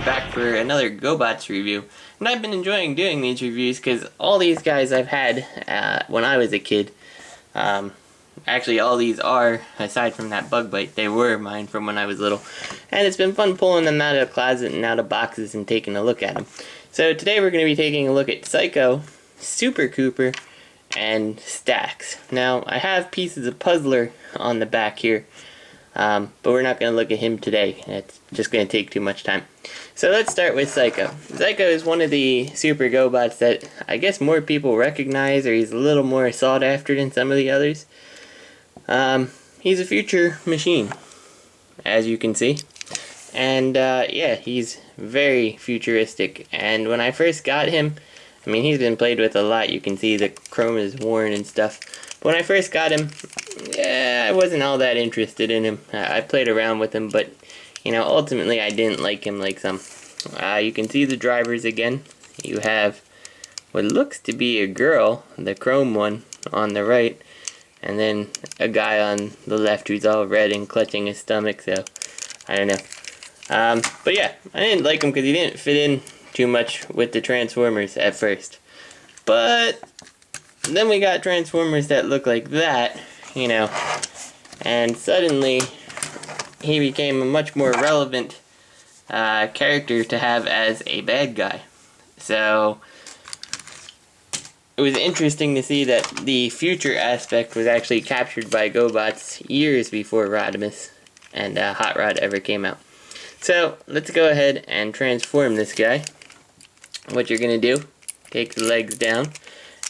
back for another Gobots review. And I've been enjoying doing these reviews because all these guys I've had when I was a kid. Actually, all these are, aside from that bug bite, they were mine from when I was little. And it's been fun pulling them out of the closet and out of boxes and taking a look at them. So today we're going to be taking a look at Psycho, Super Couper, and Stacks. Now, I have pieces of Puzzler on the back here. But we're not going to look at him today. It's just going to take too much time. So let's start with Psycho. Psycho is one of the Super Gobots that I guess more people recognize, or he's a little more sought after than some of the others. He's a future machine, as you can see. And yeah, he's very futuristic. And when I first got him, I mean, he's been played with a lot. You can see the chrome is worn and stuff. But when I first got him, yeah, I wasn't all that interested in him. I played around with him, but, you know, ultimately I didn't like him like some. You can see the drivers again. You have what looks to be a girl, the chrome one, on the right. And then a guy on the left who's all red and clutching his stomach, so I don't know. But yeah, I didn't like him because he didn't fit in too much with the Transformers at first. But then we got Transformers that look like that, you know, and suddenly he became a much more relevant character to have as a bad guy. So it was interesting to see that the future aspect was actually captured by Gobots years before Rodimus and Hot Rod ever came out. So let's go ahead and transform this guy. What you're going to do, take the legs down,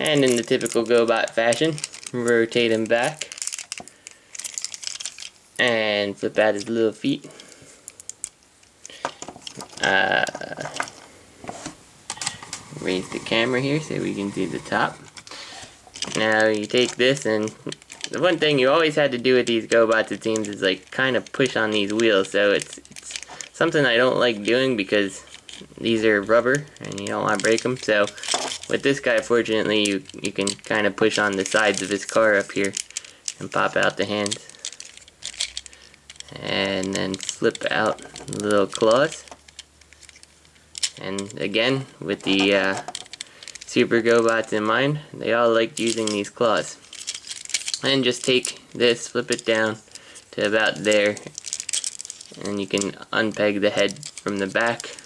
and in the typical Gobot fashion, rotate him back. And flip out his little feet. Raise the camera here so we can see the top. Now you take this, and the one thing you always had to do with these Gobots, it seems, is like kind of push on these wheels. So it's something I don't like doing because these are rubber and you don't want to break them. So with this guy, fortunately, you can kind of push on the sides of his car up here and pop out the hands. And then flip out the little claws. And again, with the Super Gobots in mind, they all liked using these claws. And just take this, flip it down to about there, and you can unpeg the head from the back.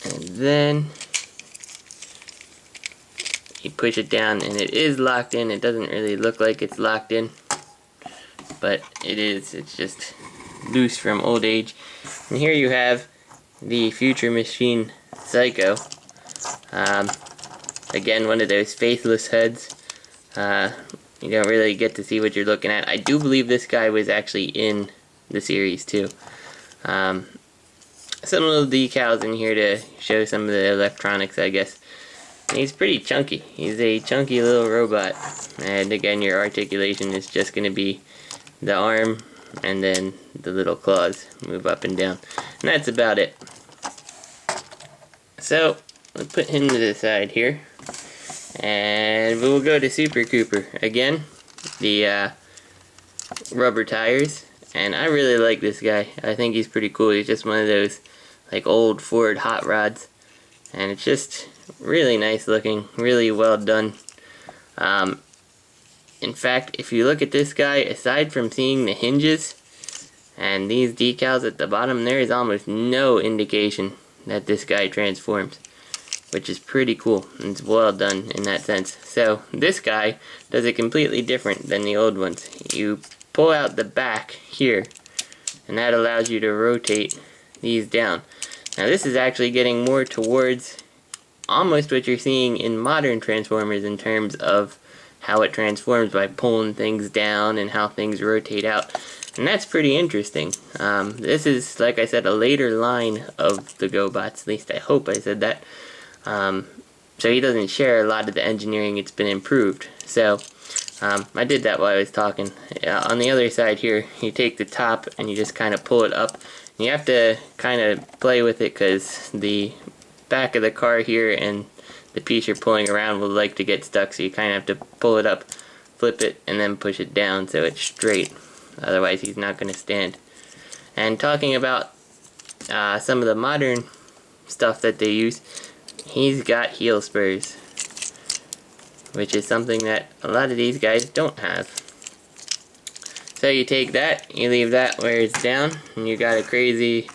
And then you push it down, and it is locked in. It doesn't really look like it's locked in, but it is. It's just loose from old age. And here you have the future machine Psycho. Again, one of those faceless heads. You don't really get to see what you're looking at. I do believe this guy was actually in the series too. Some little decals in here to show some of the electronics, I guess. And he's pretty chunky. He's a chunky little robot. And again, your articulation is just going to be the arm and then the little claws move up and down. And that's about it. So, let's put him to the side here. And we'll go to Super Couper. Again, the rubber tires. And I really like this guy. I think he's pretty cool. He's just one of those like old Ford hot rods. And it's just really nice looking. Really well done. In fact, if you look at this guy, aside from seeing the hinges and these decals at the bottom, there is almost no indication that this guy transforms, which is pretty cool. It's well done in that sense. So this guy does it completely different than the old ones. You pull out the back here, and that allows you to rotate these down. Now this is actually getting more towards almost what you're seeing in modern Transformers in terms of how it transforms by pulling things down and how things rotate out. And that's pretty interesting. This is, like I said, a later line of the Gobots. At least I hope I said that. So he doesn't share a lot of the engineering. It's been improved. So I did that while I was talking. On the other side here, you take the top and you just kind of pull it up. You have to kind of play with it because the back of the car here and the piece you're pulling around will like to get stuck, so you kind of have to pull it up, flip it, and then push it down so it's straight. Otherwise he's not going to stand. And talking about some of the modern stuff that they use, he's got heel spurs, which is something that a lot of these guys don't have. So you take that, you leave that where it's down, and you got a crazy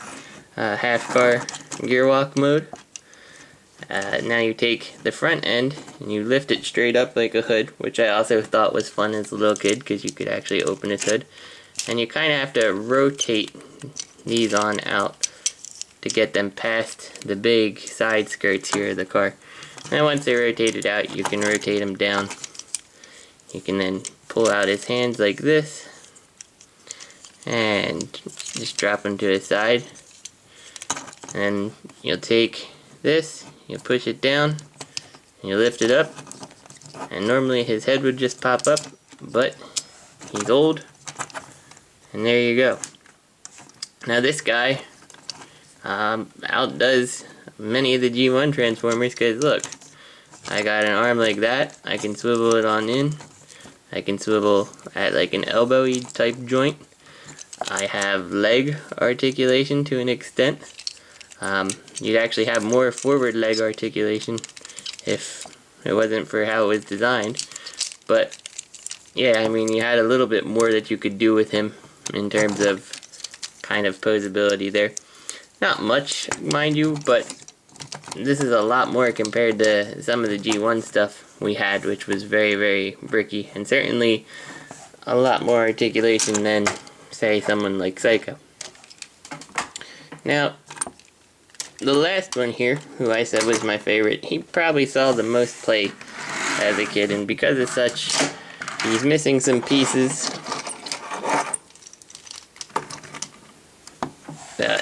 half-car gear walk mode. Now you take the front end and you lift it straight up like a hood, which I also thought was fun as a little kid because you could actually open its hood. And you kind of have to rotate these on out to get them past the big side skirts here of the car. And once they're rotated out, you can rotate them down. You can then pull out his hands like this and just drop them to his side. And you'll take this, you push it down, and you lift it up, and normally his head would just pop up, but he's old, and there you go. Now this guy outdoes many of the G1 Transformers, because look, I got an arm like that, I can swivel it on in, I can swivel at like an elbowy type joint, I have leg articulation to an extent. You'd actually have more forward leg articulation if it wasn't for how it was designed. But yeah, I mean, you had a little bit more that you could do with him in terms of kind of posability there. Not much, mind you, but this is a lot more compared to some of the G1 stuff we had, which was very, very bricky, and certainly a lot more articulation than, say, someone like Psycho. Now, the last one here, who I said was my favorite, he probably saw the most play as a kid, and because of such, he's missing some pieces.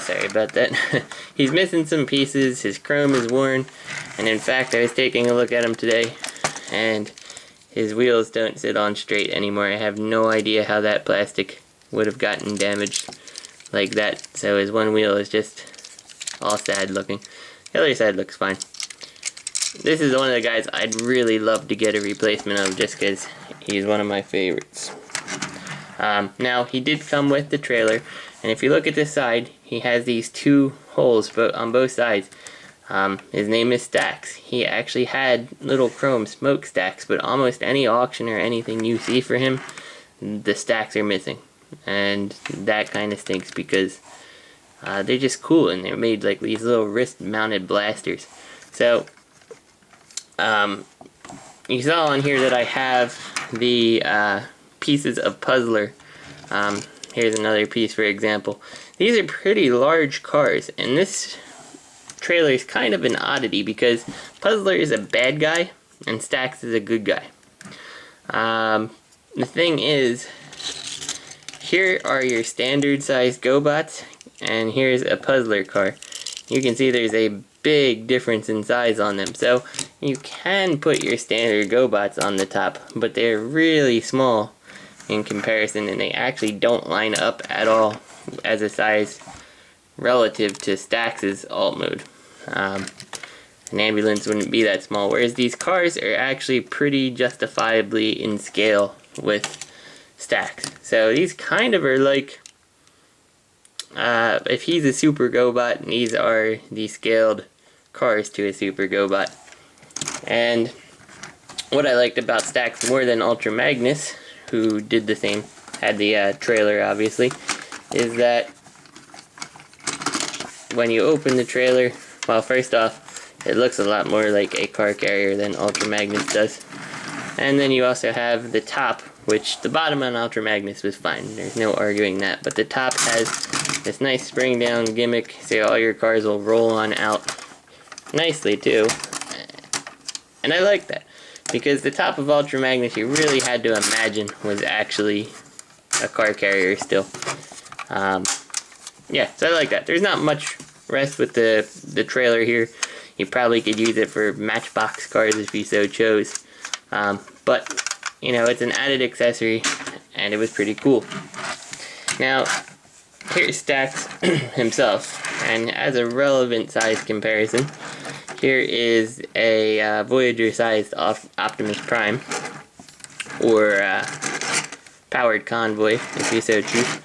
Sorry about that. He's missing some pieces, his chrome is worn, and in fact I was taking a look at him today, and his wheels don't sit on straight anymore. I have no idea how that plastic would have gotten damaged like that, so his one wheel is just all sad looking. The other side looks fine. This is one of the guys I'd really love to get a replacement of just because he's one of my favorites. Now, he did come with the trailer, and if you look at this side, he has these two holes on both sides. His name is Stax. He actually had little chrome smokestacks, but almost any auction or anything you see for him, the stacks are missing. And that kind of stinks because they're just cool, and they're made like these little wrist-mounted blasters. So, you saw on here that I have the pieces of Puzzler. Here's another piece for example. These are pretty large cars, and this trailer is kind of an oddity because Puzzler is a bad guy and Stax is a good guy. The thing is, here are your standard size Gobots, and here's a Puzzler car. You can see there's a big difference in size on them. So you can put your standard Gobots on the top, but they're really small in comparison, and they actually don't line up at all as a size relative to Stax's alt mode. An ambulance wouldn't be that small, whereas these cars are actually pretty justifiably in scale with Stax. So these kind of are like, if he's a Super Gobot, and these are the scaled cars to a Super Gobot. And what I liked about Stax more than Ultra Magnus, who did the same, had the trailer obviously, is that when you open the trailer, well, first off, it looks a lot more like a car carrier than Ultra Magnus does. And then you also have the top, which the bottom on Ultra Magnus was fine, there's no arguing that, but the top has this nice spring down gimmick, so all your cars will roll on out nicely too. And I like that, because the top of Ultra Magnus you really had to imagine was actually a car carrier still. Yeah, so I like that. There's not much rest with the trailer here. You probably could use it for Matchbox cars if you so chose. But, you know, it's an added accessory, and it was pretty cool. Now, here's Stax himself, and as a relevant size comparison, here is a Voyager-sized Optimus Prime, or Powered Convoy, if you so choose.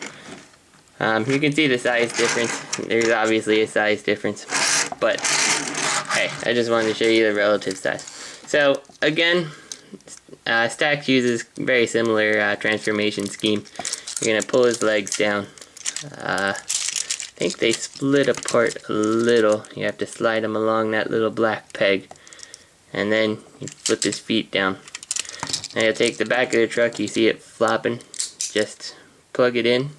You can see the size difference. There's obviously a size difference, but hey, I just wanted to show you the relative size. So again, Stax uses very similar transformation scheme. You're going to pull his legs down. I think they split apart a little. You have to slide them along that little black peg. And then you flip his feet down. Now you'll take the back of the truck, you see it flopping. Just plug it in.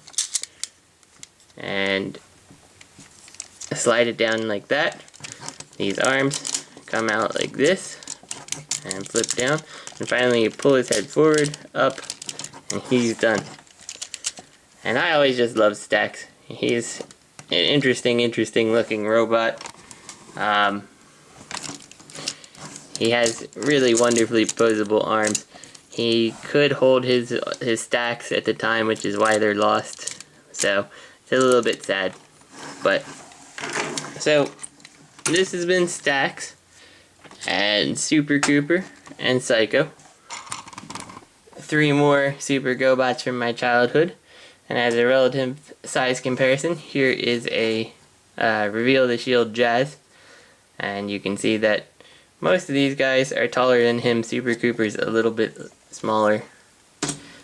And slide it down like that. These arms come out like this. And flip down. And finally you pull his head forward, up, and he's done. And I always just love Stax. He's an interesting looking robot. He has really wonderfully posable arms. He could hold his stacks at the time, which is why they're lost. So it's a little bit sad. But so this has been Stax and Super Couper and Psycho. 3 more Super Gobots from my childhood. And as a relative size comparison, here is a Reveal the Shield Jazz. And you can see that most of these guys are taller than him. Super Couper's a little bit smaller.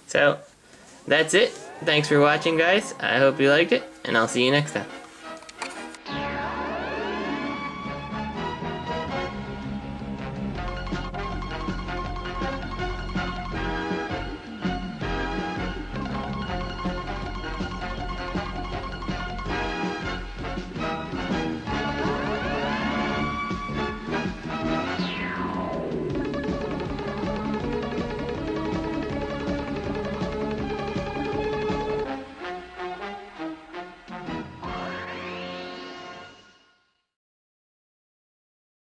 So, that's it. Thanks for watching, guys. I hope you liked it, and I'll see you next time.